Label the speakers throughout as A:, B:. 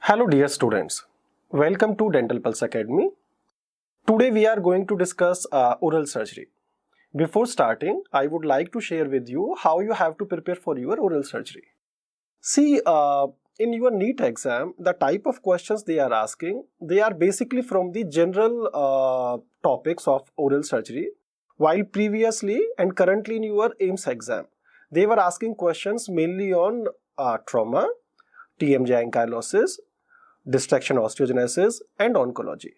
A: Hello dear students, welcome to Dental Pulse Academy. Today we are going to discuss oral surgery. Before starting, I would like to share with you how you have to prepare for your oral surgery. See, in your NEET exam, the type of questions they are asking, they are basically from the general topics of oral surgery, while previously and currently in your AIMS exam, they were asking questions mainly on trauma, TMJ ankylosis, distraction osteogenesis and oncology.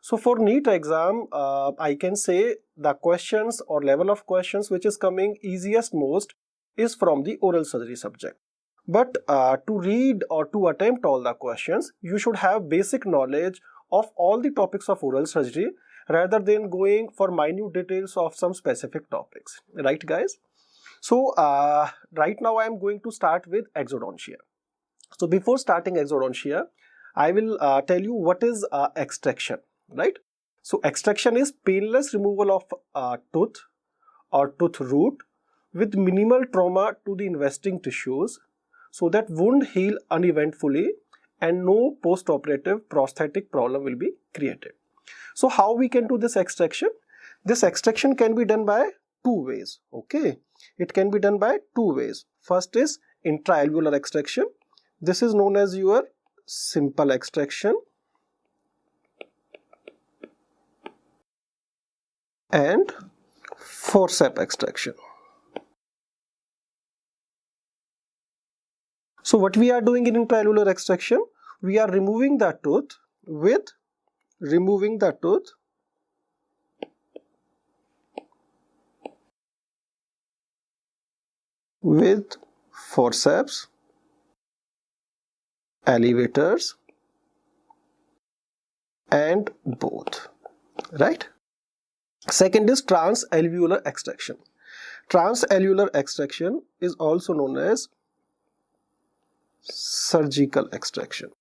A: So for NEET exam, I can say the questions or level of questions which is coming easiest most is from the oral surgery subject. But to read or to attempt all the questions, you should have basic knowledge of all the topics of oral surgery rather than going for minute details of some specific topics. Right guys? So right now I am going to start with exodontia. So before starting exodontia, I will tell you what is extraction, right? So extraction is painless removal of tooth or tooth root with minimal trauma to the investing tissues so that wound heal uneventfully and no post-operative prosthetic problem will be created. So how we can do this extraction? This extraction can be done by two ways, okay? It can be done by two ways. First is intraalveolar extraction. This is known as your simple extraction and forceps extraction. So what we are doing in intraalveolar extraction, we are removing the tooth with forceps, elevators and both, right? Second is transalveolar extraction. Transalveolar extraction is also known as surgical extraction.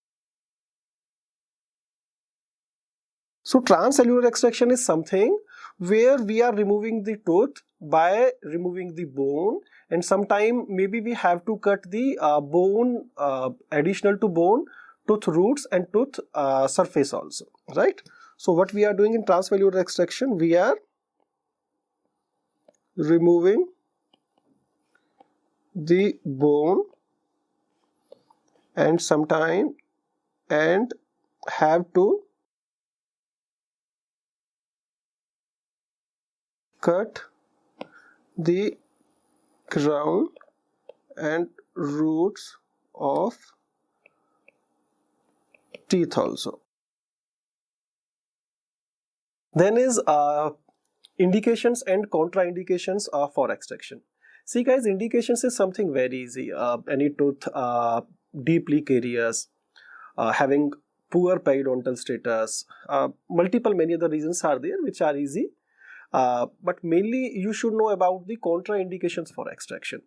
A: So transalveolar extraction is something where we are removing the tooth by removing the bone, and sometime maybe we have to cut the bone additional to bone, tooth roots and tooth surface also, right? So what we are doing in transalveolar extraction, we are removing the bone and sometime and have to cut the crown and roots of teeth also. Then is indications and contraindications for extraction. See guys, indications is something very easy. Any tooth deeply carious, having poor periodontal status, many other reasons are there which are easy. But mainly you should know about the contraindications for extraction.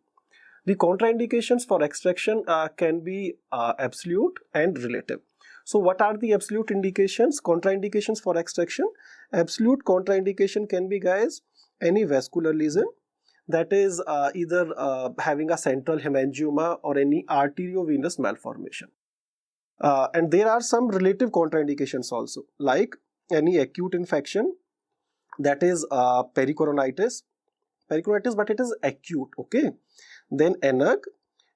A: The contraindications for extraction can be absolute and relative. So what are the absolute indications, contraindications for extraction? Absolute contraindication can be guys, any vascular lesion, that is either having a central hemangioma or any arteriovenous malformation. And there are some relative contraindications also, like any acute infection, that is pericoronitis, but it is acute, okay? Then ANAG,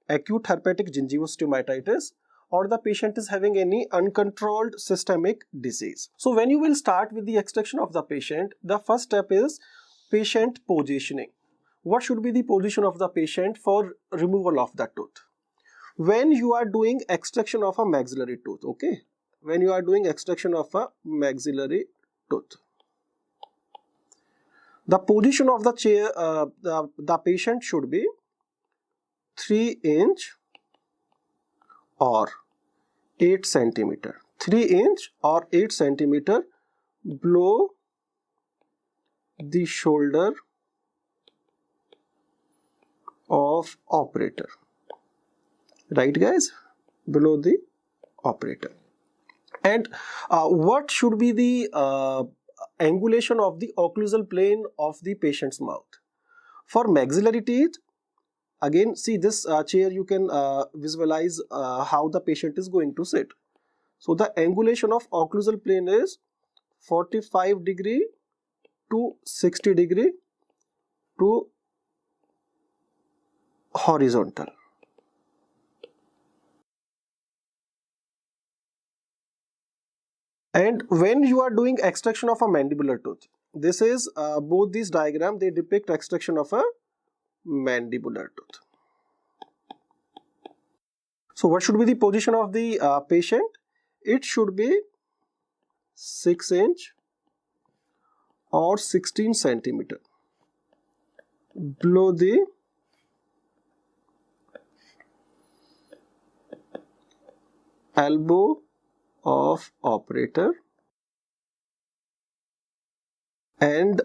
A: acute herpetic gingivostomatitis, or the patient is having any uncontrolled systemic disease. So when you will start with the extraction of the patient, the first step is patient positioning. What should be the position of the patient for removal of the tooth? When you are doing extraction of a maxillary tooth, okay? When you are doing extraction of a maxillary tooth, the position of the chair, the patient should be 3-inch or 8 centimeter. 3-inch or 8 centimeter below the shoulder of operator. Right guys? Below the operator. And what should be the angulation of the occlusal plane of the patient's mouth? For maxillary teeth, again see this chair, you can visualize how the patient is going to sit. So the angulation of occlusal plane is 45 degree to 60 degree to horizontal. And when you are doing extraction of a mandibular tooth, this is both these diagram, they depict extraction of a mandibular tooth. So what should be the position of the patient? It should be 6 inch or 16 centimeter below the elbow of operator and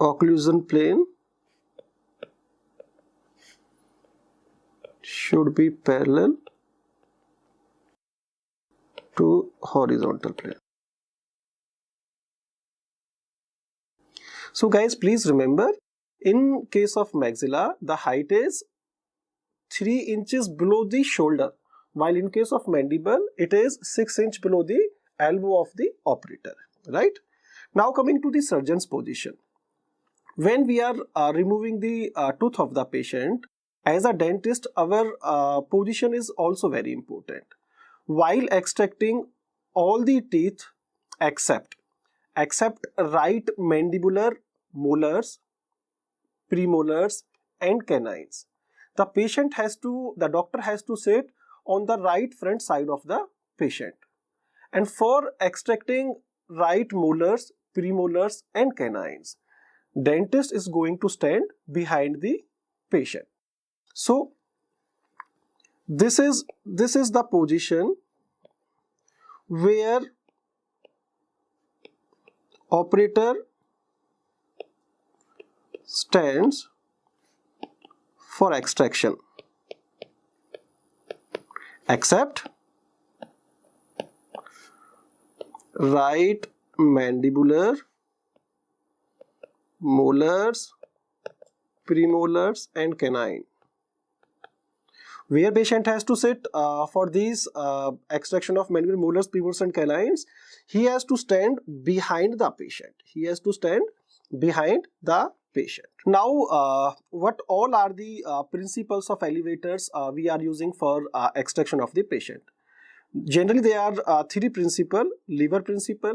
A: occlusion plane should be parallel to horizontal plane. So guys, please remember, in case of maxilla, the height is 3 inches below the shoulder, while in case of mandible, it is 6 inch below the elbow of the operator, right? Now coming to the surgeon's position. When we are removing the tooth of the patient, as a dentist, our position is also very important. While extracting all the teeth except right mandibular molars, premolars and canines, the doctor has to sit on the right front side of the patient. And for extracting right molars, premolars and canines, dentist is going to stand behind the patient. So this is the position where operator stands for extraction, except right mandibular, molars, premolars and canine. Where patient has to sit for these extraction of mandibular, molars, premolars and canines, he has to stand behind the patient. He has to stand behind the patient. Now, what all are the principles of elevators we are using for extraction of the patient? Generally, there are three principles: lever principle,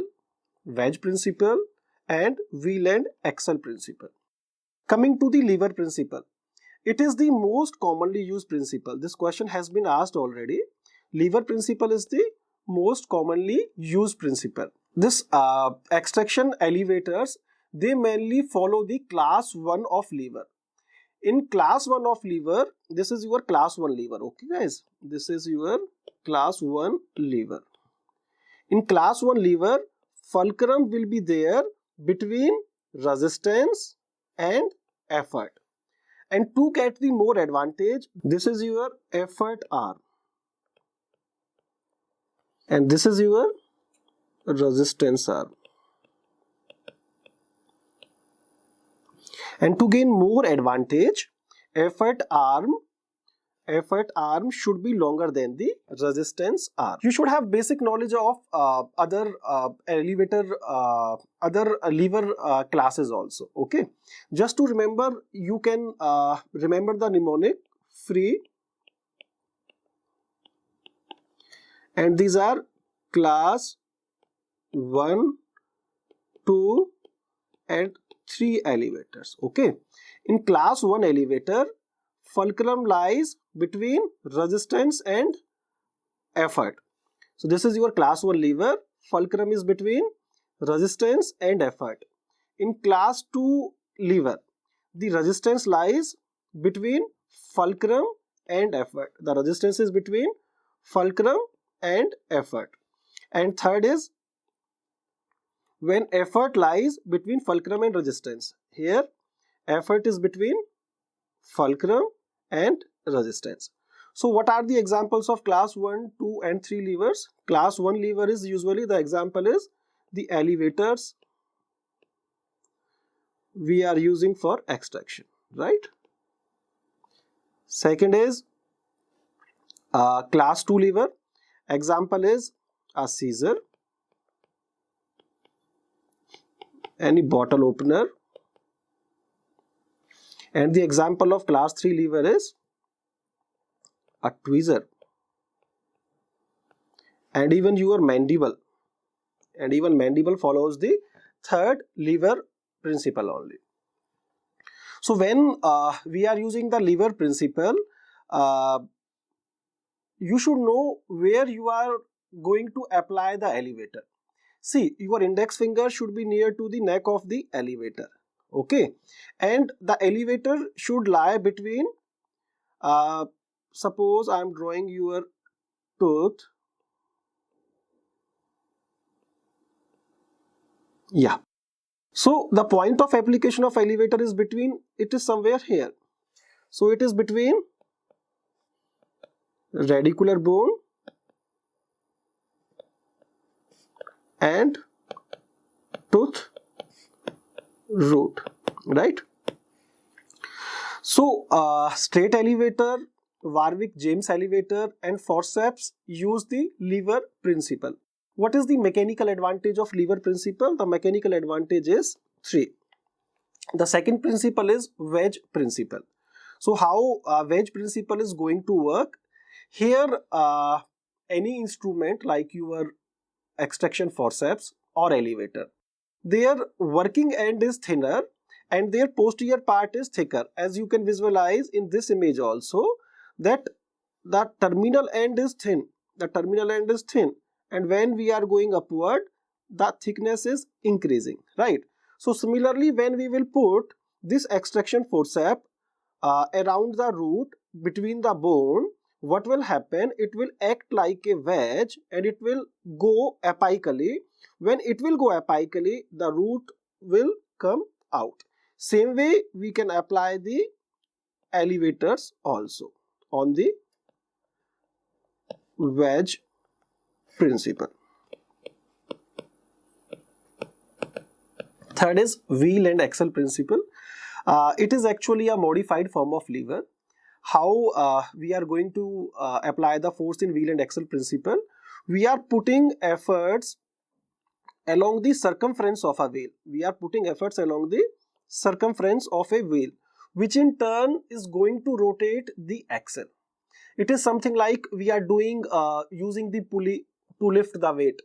A: wedge principle and wheel and axle principle. Coming to the lever principle, it is the most commonly used principle. This question has been asked already. Lever principle is the most commonly used principle. This extraction elevators, they mainly follow the class 1 of lever. In class 1 of lever, this is your class 1 lever. Okay guys, this is your class 1 lever. In class 1 lever, fulcrum will be there between resistance and effort. And to get the more advantage, this is your effort arm and this is your resistance arm. And to gain more advantage, effort arm should be longer than the resistance arm. You should have basic knowledge of other lever classes also. Okay, just to remember, you can remember the mnemonic: free, and these are class 1, 2 and 3 elevators. Okay, in class 1 elevator, fulcrum lies between resistance and effort. So this is your class 1 lever, fulcrum is between resistance and effort. In class 2 lever, the resistance lies between fulcrum and effort. The resistance is between fulcrum and effort. And third is when effort lies between fulcrum and resistance. Here effort is between fulcrum and resistance. So what are the examples of class 1, 2 and 3 levers? Class 1 lever is usually, the example is the elevators we are using for extraction, right? Second is Class 2 lever, example is a scissor, any bottle opener, and the example of class 3 lever is a tweezer, and even your mandible, and even mandible follows the third lever principle only. So when we are using the lever principle, you should know where you are going to apply the elevator. See, your index finger should be near to the neck of the elevator, okay, and the elevator should lie between, suppose I am drawing your tooth, yeah. So the point of application of elevator is between, it is somewhere here. So it is between radicular bone and tooth root, right? So straight elevator, Warwick-James elevator and forceps use the lever principle. What is the mechanical advantage of lever principle? The mechanical advantage is 3. The second principle is wedge principle. So how wedge principle is going to work? Here any instrument like your extraction forceps or elevator, their working end is thinner and their posterior part is thicker. As you can visualize in this image also, that the terminal end is thin. The terminal end is thin, and when we are going upward, the thickness is increasing, right? So similarly, when we will put this extraction forceps around the root between the bone, what will happen? It will act like a wedge and it will go apically. When it will go apically, the root will come out. Same way we can apply the elevators also on the wedge principle. Third is wheel and axle principle. It is actually a modified form of lever. How we are going to apply the force in wheel and axle principle? We are putting efforts along the circumference of a wheel. We are putting efforts along the circumference of a wheel, which in turn is going to rotate the axle. It is something like we are doing using the pulley to lift the weight.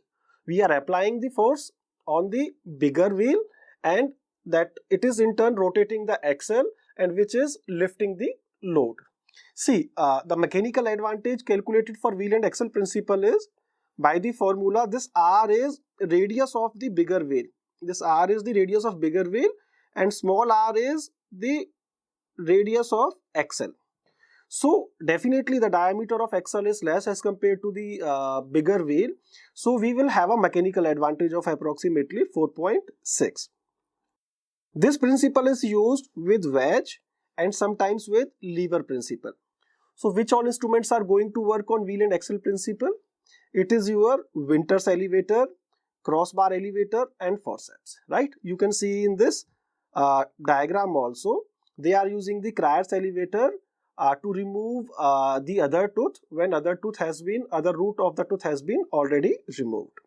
A: We are applying the force on the bigger wheel, and that it is in turn rotating the axle, and which is lifting the load. See, the mechanical advantage calculated for wheel and axle principle is by the formula. This R is radius of the bigger wheel. This R is the radius of bigger wheel, and small r is the radius of axle. So definitely the diameter of axle is less as compared to the bigger wheel. So we will have a mechanical advantage of approximately 4.6. This principle is used with wedge and sometimes with lever principle. So which all instruments are going to work on wheel and axle principle? It is your Winters elevator, crossbar elevator and forceps, right? You can see in this diagram also, they are using the Crier's elevator to remove the other tooth when other root of the tooth has been already removed.